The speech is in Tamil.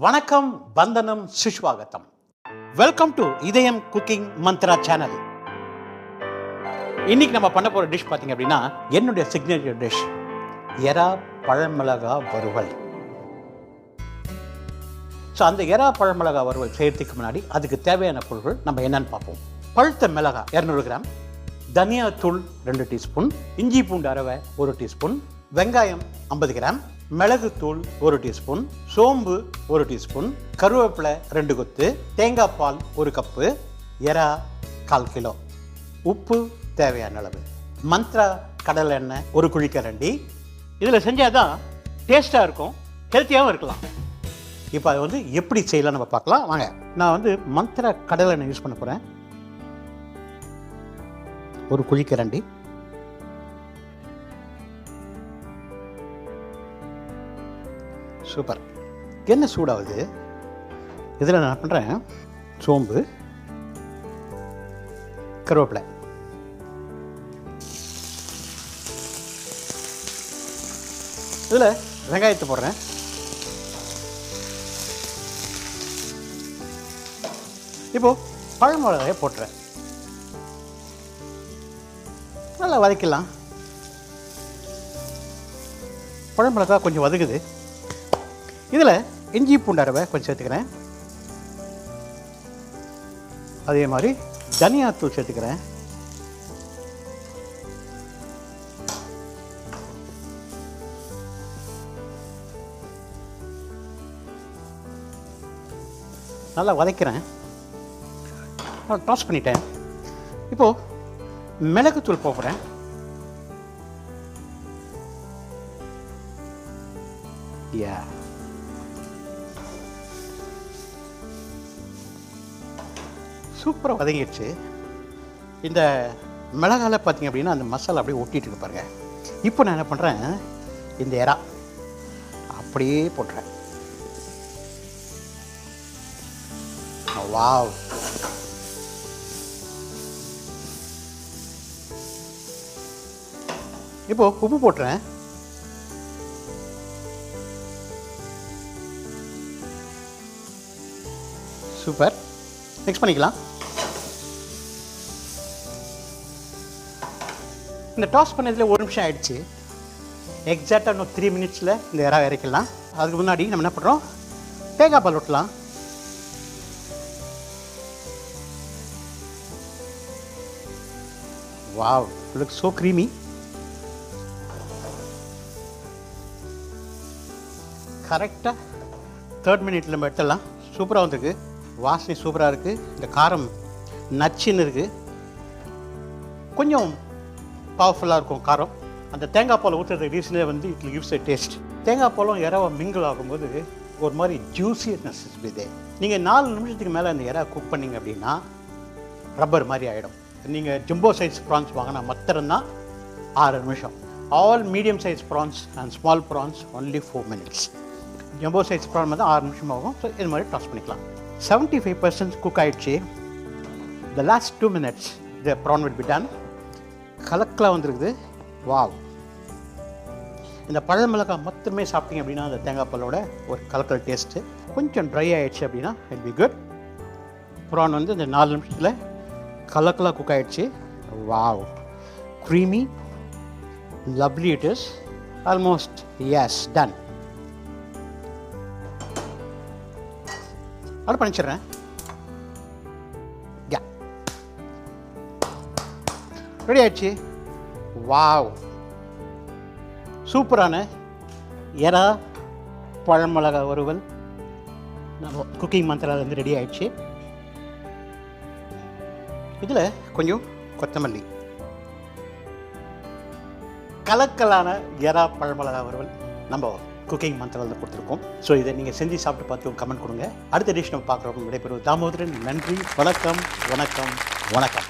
வணக்கம், வந்தனம், சுஷ்வாகத்தம். வெல்கம் டு இதயம் குக்கிங் மந்த்ரா சேனல். இன்னைக்கு நம்ம பண்ண போகிற டிஷ் பார்த்தீங்க அப்படின்னா என்னுடைய சிக்னேச்சர் டிஷ் எறா பழமிளகா வறுவல். ஸோ அந்த எறா பழமிளகா வறுவல் செய்யறதுக்கு முன்னாடி அதுக்கு தேவையான பொருட்கள் நம்ம என்னன்னு பார்ப்போம். பழுத்த மிளகா 200 கிராம், தனியா தூள் 2 டீஸ்பூன், இஞ்சி பூண்டு அரவை 1 டீஸ்பூன், வெங்காயம் 50 கிராம், மிளகு தூள் 1 டீஸ்பூன், சோம்பு 1 டீஸ்பூன், கருவேப்பிலை 2 கொத்து, தேங்காய் பால் 1 கப்பு, எறா 1/4 கிலோ, உப்பு தேவையான அளவு, மந்த்ரா கடலை எண்ணெய் 1 குழிக்கரண்டி. இதில் செஞ்சாதான் டேஸ்ட்டாக இருக்கும், ஹெல்த்தியாகவும் இருக்கலாம். இப்போ அது எப்படி செய்யலாம் நம்ம பார்க்கலாம் வாங்க. நான் மந்த்ரா கடலை எண்ணெய் யூஸ் பண்ண போகிறேன். 1 குழிக்கரண்டி. சூப்பர். என்ன சூடாகுது. இதில் நான் பண்ணுறேன் சோம்பு, கருவேப்பிலை, இதில் வெங்காயத்தை போடுறேன். இப்போது பழமிளகாயை போட்டுறேன். நல்லா வதக்கலாம். பழமிளகா கொஞ்சம் வதக்குது. இதில் இஞ்சி பூண்டு அரவை கொஞ்சம் சேர்த்துக்கிறேன். அதே மாதிரி தனியாத்தூள் சேர்த்துக்கிறேன். நல்லா வதக்கிறேன். டாஸ் பண்ணிட்டேன். இப்போது மிளகுத்தூள் போடுறேன். சூப்பராக வதங்கிடுச்சு. இந்த மிளகால பார்த்தீங்க அப்படின்னா அந்த மசாலா அப்படியே ஒட்டிகிட்டு இருக்கு பாருங்க. இப்போ நான் என்ன பண்ணுறேன், இந்த எறா அப்படியே போட்டுறேன். வாவ், இப்போ உப்பு போட்டுறேன். சூப்பர். மிக்ஸ் பண்ணிக்கலாம். இந்த டாஸ் பண்ணதில் 1 நிமிஷம் ஆயிடுச்சு. எக்ஸாக்டாக இன்னும் 3 மினிட்ஸில் இந்த எறா இறக்கலாம். அதுக்கு முன்னாடி நம்ம என்ன பண்ணுறோம், தேங்காய் பால் ஊற்றலாம். Wow, look so creamy. கரெக்டாக 3rd மினிட்ல நம்ம எடுத்துடலாம். சூப்பராக வந்திருக்கு. வாசனை சூப்பராக இருக்குது. இந்த காரம் நச்சுன்னு இருக்குது. கொஞ்சம் பவர்ஃபுல்லாக இருக்கும் காரம். அந்த தேங்காய் பால் ஊற்றுறது ரீசனே இட் கிவ்ஸ் எ டேஸ்ட். தேங்காய் பாலும் எறாவை மிங்கிள் ஆகும்போது ஒரு மாதிரி ஜூசியஸ்னஸ் இது. நீங்கள் 4 நிமிஷத்துக்கு மேலே அந்த எறா குக் பண்ணிங்க அப்படின்னா ரப்பர் மாதிரி ஆகிடும். நீங்கள் ஜம்போ சைஸ் ப்ரான்ஸ் வாங்கினா மாத்திரம்தான் 6 நிமிஷம். All medium size prawns and small prawns only 4 minutes. Jumbo size prawn வந்து 6 நிமிஷம் ஆகும். ஸோ இது மாதிரி டாஸ் பண்ணிக்கலாம். 75% குக் ஆகிடுச்சு. The last 2 minutes the prawn will be done. கலக்கலாக வந்துருக்குது. வாவ். இந்த பழமிளகா மட்டுமே சாப்பிட்டீங்க அப்படின்னா அந்த தேங்காய் பாலோட ஒரு கலக்கல் டேஸ்ட்டு. கொஞ்சம் ட்ரை ஆகிடுச்சு அப்படின்னா இட் பி குட். ப்ரான் இந்த 4 நிமிஷத்தில் கலக்கலாக குக் ஆகிடுச்சு. Wow, creamy, lovely it is. Almost is done. அது பண்ணிச்சிடுறேன். ரெடி ஆயிடுச்சு. வாவ், சூப்பரான எறா பழமிளகா வறுவல் நம்ம குக்கிங் மந்த்ராலேருந்து ரெடி ஆயிடுச்சு. இதில் கொஞ்சம் கொத்தமல்லி, கலக்கலான எறா பழமிளகா வறுவல் நம்ம குக்கிங் மந்த்ராவில் கொடுத்துருக்கோம். ஸோ இதை நீங்கள் செஞ்சு சாப்பிட்டு பார்த்து கமெண்ட் கொடுங்க. அடுத்த டிஷ் நம்ம பார்க்குறோம். விடைபெறுவது தாமோதரன். நன்றி, வணக்கம், வணக்கம், வணக்கம்.